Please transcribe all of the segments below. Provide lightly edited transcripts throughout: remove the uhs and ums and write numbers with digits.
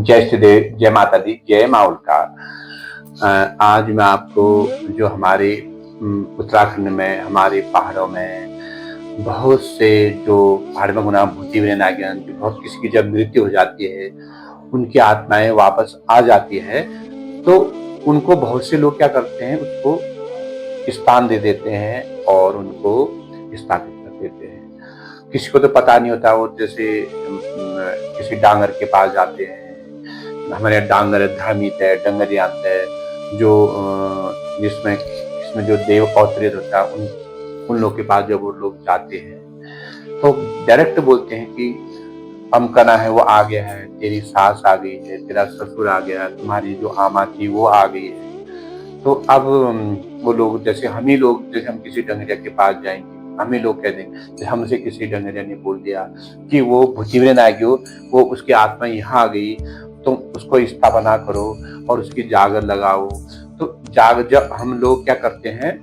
जय श्री देव, जय माता दी, जय माँ उल्का। आज मैं आपको जो हमारे उत्तराखंड में हमारे पहाड़ों में बहुत से जो पहाड़ में गुना भूति हुए नागिन, जो बहुत किसी की जब मृत्यु हो जाती है उनकी आत्माएं वापस आ जाती है, तो उनको बहुत से लोग क्या करते हैं, उसको स्थान दे देते हैं और उनको स्थापित कर देते हैं। किसी को तो पता नहीं होता, वो जैसे किसी डांगर के पास जाते हैं। हमारे यहाँ डांगर धार्मिक है, डंगरियांत है, जो जिसमें जो देव अवतरित होता है, उन लोग के पास जब वो लोग जाते हैं तो डायरेक्ट बोलते हैं कि अमकना है वो आ गया है, तेरी सास आ गई है, तेरा ससुर आ गया है, तुम्हारी जो आमा थी वो आ गई है। तो अब वो लोग जैसे हम ही लोग, जैसे हम किसी डंगरिया के पास जाएंगे, हम ही लोग कह देंगे, हमसे किसी डंगरिया ने बोल दिया कि वो भुतिवरे नागियो, वो उसकी आत्मा यहाँ आ गई, तुम उसको स्थापना करो और उसकी जागर लगाओ। तो जब हम लोग क्या करते हैं,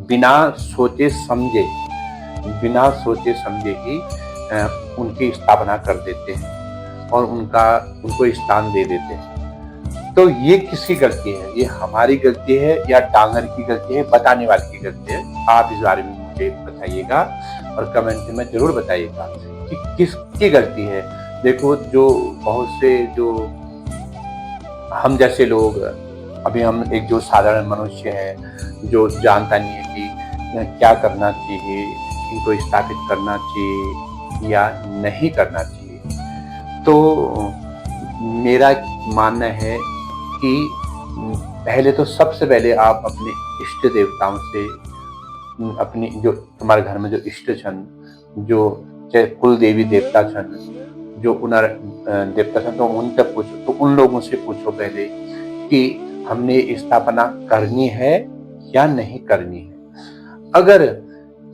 बिना सोचे समझे ही उनकी स्थापना कर देते हैं और उनको स्थान दे देते हैं। तो ये किसकी गलती है? ये हमारी गलती है या डांगर की गलती है? बताने वाले की गलती है। आप इस बारे में मुझे बताइएगा और कमेंट में जरूर बताइएगा कि किसकी गलती है। देखो, जो बहुत से जो हम जैसे लोग, अभी हम एक जो साधारण मनुष्य है जो जानता नहीं है कि क्या करना चाहिए, इनको स्थापित करना चाहिए या नहीं करना चाहिए। तो मेरा मानना है कि पहले तो सबसे पहले आप अपने इष्ट देवताओं से, अपनी जो तुम्हारे घर में जो इष्ट छन, जो चाहे कुल देवी देवता छन, जो उनर देवता छन, तो उनसे पूछो, तो उन लोगों से पूछो पहले कि हमने स्थापना करनी है या नहीं करनी है। अगर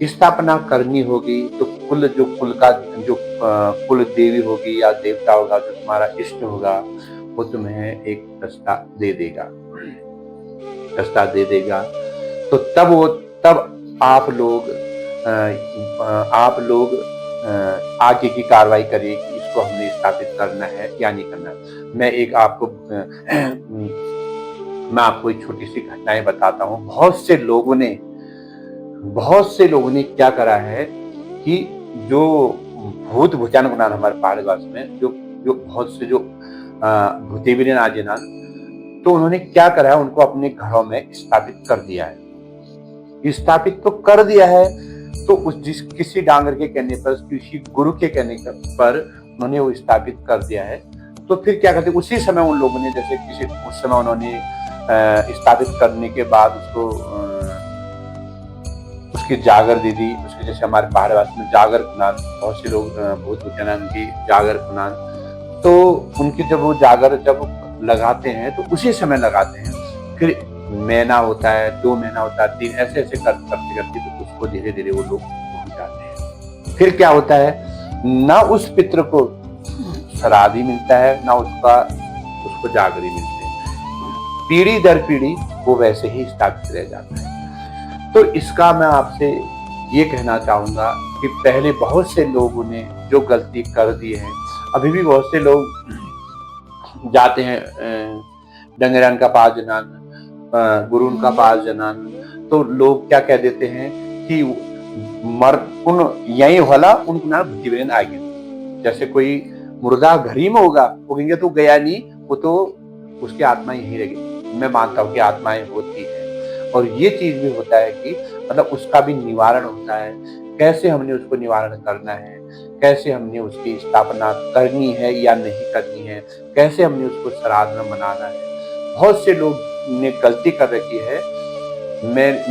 स्थापना करनी होगी तो कुल देवी होगी या देवता होगा, जो तुम्हारा इष्ट होगा, वो तुम्हें एक रास्ता दे देगा। तो तब आप लोग आगे की कार्रवाई करिए कि इसको हमने स्थापित करना है या नहीं करना। मैं आपको एक छोटी सी घटनाएं बताता हूँ। बहुत से लोगों ने क्या करा है कि जो भूत भुचान गुना हमारे पहाड़वास में जो बहुत से जो भूतेवीर नाजिनान, तो उन्होंने क्या करा है, उनको अपने घरों में स्थापित कर दिया है। स्थापित तो कर दिया है, तो किसी डांगर के कहने पर, किसी गुरु के कहने पर उन्होंने वो स्थापित कर दिया है। तो फिर क्या करते, उसी समय उन लोगों ने, जैसे उस समय उन्होंने स्थापित करने के बाद उसकी जागर दे दी। उसके जैसे हमारे पहाड़वास में जागर खुनान, बहुत से लोग भूत भुचान की जागर खुनान, तो उनकी जब वो जागर जब लगाते हैं तो उसी समय लगाते हैं। फिर महीना होता है, 2 महीना होता है, 3, ऐसे करते तो उसको धीरे धीरे वो लोग भूल जाते हैं। फिर क्या होता है, ना उस पितृ को श्राद्ध मिलता है, ना उसको जागरी मिलती है। पीढ़ी दर पीढ़ी वो वैसे ही स्थापित रह जाता है। तो इसका मैं आपसे ये कहना चाहूंगा कि पहले बहुत से लोगों ने जो गलती कर दी है, अभी भी बहुत से लोग जाते हैं डंगरान का पास जनान, गुरु का पास जनान, तो लोग क्या कह देते हैं कि यही होला उनको ना भुतिवरेन आ गया। जैसे कोई मुर्दा घर ही में होगा, वो कहेंगे तो गया नहीं, वो तो उसकी आत्मा यही रहेगी। मैं मानता हूँ कि आत्माएं होती है और ये चीज भी होता है कि मतलब उसका भी निवारण होता है। कैसे हमने उसको निवारण करना है, कैसे हमने उसकी स्थापना करनी है या नहीं करनी है, कैसे हमने उसको श्राद्ध में मनाना है। बहुत से लोग ने गलती कर रखी है।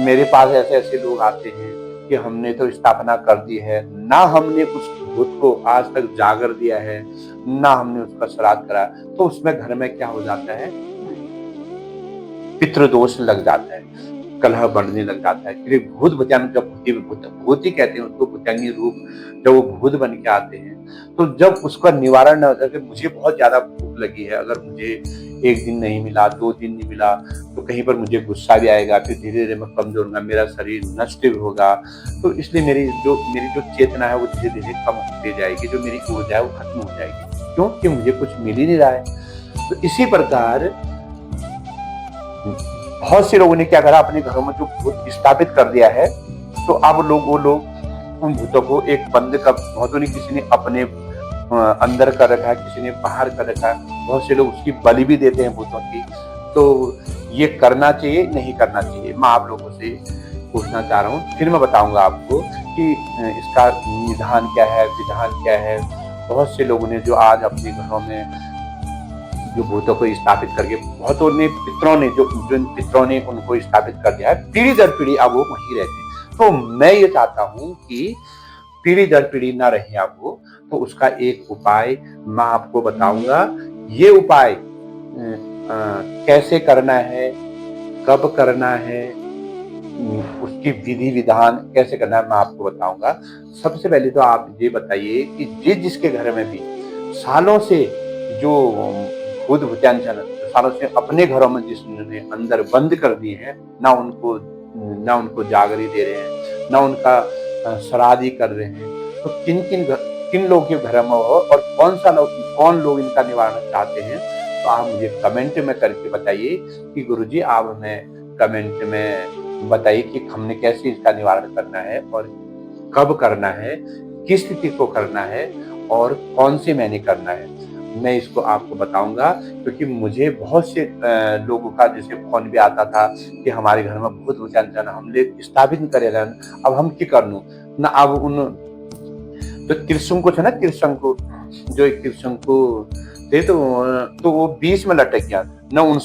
मेरे पास ऐसे लोग आते हैं कि हमने तो स्थापना कर दी है, ना हमने उस भूत को आज तक जागर दिया है, ना हमने उसका श्राद्ध करा, तो उसमें घर में क्या हो जाता है, पितृदोष लग जाता है, कलह बढ़ने लग जाता है। क्योंकि भूत भुचान, जब भूत ही कहते हैं उसको, भुचंगी रूप, जब वो भूत बन के आते हैं, तो जब उसका निवारण न होता है, मुझे बहुत ज्यादा भूख लगी है, अगर मुझे 1 दिन नहीं मिला, 2 दिन नहीं मिला, तो कहीं पर मुझे गुस्सा भी आएगा, फिर धीरे धीरे मैं कमजोर होगा, मेरा शरीर नष्ट भी होगा। तो इसलिए मेरी जो चेतना है वो धीरे धीरे कम होती जाएगी, जो मेरी ऊर्जा है वो खत्म हो जाएगी। क्योंकि मुझे कुछ मिल ही नहीं रहा है। तो इसी प्रकार बहुत से लोगों ने क्या करा, अपने घरों में जो भूत स्थापित कर दिया है, तो अब वो लोग उन भूतों को एक बंद का, बहुतों ने, किसी ने अपने अंदर कर रखा है, किसी ने बाहर कर रखा है, बहुत से लोग उसकी बलि भी देते हैं भूतों की। तो ये करना चाहिए नहीं करना चाहिए, मैं आप लोगों से पूछना चाह रहा हूँ, फिर मैं बताऊंगा आपको कि इसका निदान क्या है, विधान क्या है। बहुत से लोगों ने जो आज अपने घरों में जो भूतों को स्थापित करके, बहुतों ने पितरों ने जो पितरों ने उनको स्थापित कर दिया है, पीढ़ी दर पीढ़ी अब वो वहीं रहते हैं। तो मैं ये चाहता हूँ कि पीढ़ी दर पीढ़ी ना रहे अब वो, तो उसका एक उपाय मैं आपको बताऊंगा। ये उपाय कैसे करना है, कब करना है, उसकी विधि विधान कैसे करना है, मैं आपको बताऊंगा। सबसे पहले तो आप ये बताइए कि जिसके घर में भी सालों से जो भूत भूत्यांचन सालों से अपने घरों में जिसने अंदर बंद कर दिए हैं, ना उनको जागरी दे रहे हैं, ना उनका श्राद्ध कर रहे हैं, तो किन लोगों के घर में हो और कौन लोग इनका निवारण चाहते हैं, तो आप मुझे कमेंट में करके बताइए कि गुरुजी आप हमें कमेंट में बताइए कि हमने कैसे इसका निवारण करना है और कब करना है, किस तिथि को करना है और कौन से महीने करना है। मैं इसको आपको बताऊंगा, क्योंकि मुझे बहुत से लोगों का जैसे फोन भी आता था कि हमारे घर में भूत भूत्यांचन हमने स्थापित नहीं करे रहन, अब हम की करनू ना। अब उन जो त्रिशंकु थे ना, त्रिशंकु जो एक त्रिशंकु थे, तो वो बीच में लटक गया, न उन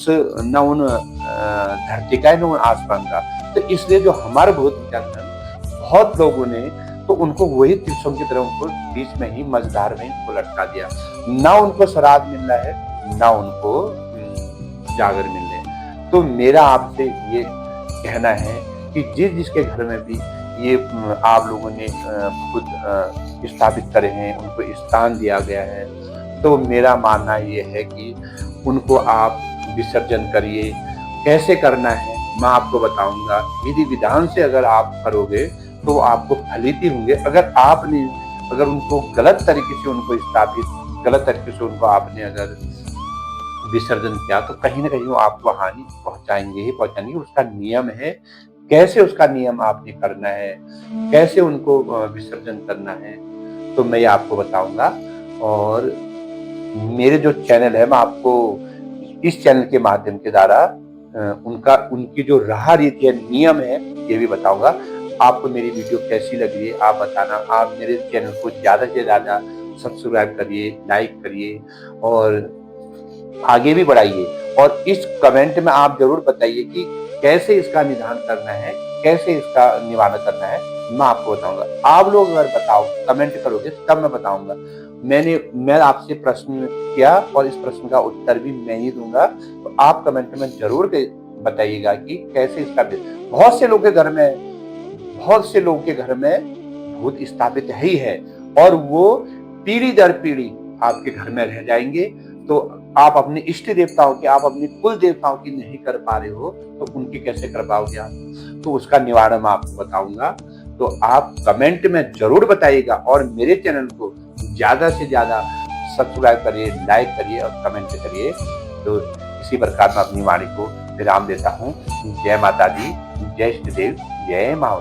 धरती का है न उन आसमान का। तो इसलिए जो हमारे भूत भूत्यांचन बहुत लोगों ने तो उनको वही त्रिशंकु की तरह उनको बीच में ही मझधार में उनको लटका दिया, ना उनको श्राद्ध मिल रहा है ना उनको जागर मिल रहे हैं। तो मेरा आपसे ये कहना है कि जिसके घर में भी ये आप लोगों ने खुद स्थापित करे हैं, उनको स्थान दिया गया है, तो मेरा मानना ये है कि उनको आप विसर्जन करिए। कैसे करना है मैं आपको बताऊंगा। विधि विधान से अगर आप करोगे तो आपको फलित ही होंगे। अगर उनको गलत तरीके से गलत तरीके से उनको आपने अगर विसर्जन किया, तो कहीं ना कहीं वो आपको हानि पहुंचाएंगे। उसका नियम है, कैसे उसका नियम आपने करना है, कैसे उनको विसर्जन करना है, तो मैं आपको बताऊंगा। और मेरे जो चैनल है, मैं आपको इस चैनल के माध्यम के द्वारा उनकी जो रहा रीति है, नियम है, ये भी बताऊंगा। आपको मेरी वीडियो कैसी लग रही है आप बताना। आप मेरे चैनल को ज्यादा से ज्यादा सब्सक्राइब करिए, लाइक करिए और आगे भी बढ़ाइए। और इस कमेंट में आप जरूर बताइए कि कैसे इसका निदान करना है, कैसे इसका निवारण करना है, मैं आपको बताऊंगा। आप लोग अगर कमेंट करोगे तब मैं बताऊंगा। मैं आपसे प्रश्न किया और इस प्रश्न का उत्तर भी मैं ही दूंगा, तो आप कमेंट में जरूर बताइएगा कि कैसे इसका। बहुत से लोगों के घर में भूत स्थापित ही है और वो पीढ़ी दर पीढ़ी आपके घर में रह जाएंगे। तो आप अपने इष्ट देवताओं की, आप अपने कुल देवताओं की नहीं कर पा रहे हो, तो उनकी कैसे कर पाओगे आप? तो उसका निवारण मैं आपको बताऊंगा। तो आप कमेंट में जरूर बताइएगा और मेरे चैनल को ज्यादा से ज्यादा सब्सक्राइब करिए, लाइक करिए और कमेंट करिए। तो इसी प्रकार मैं अपनी वाणी को विराम देता हूँ। जय माता दी, जय इष्ट देव, जय मां।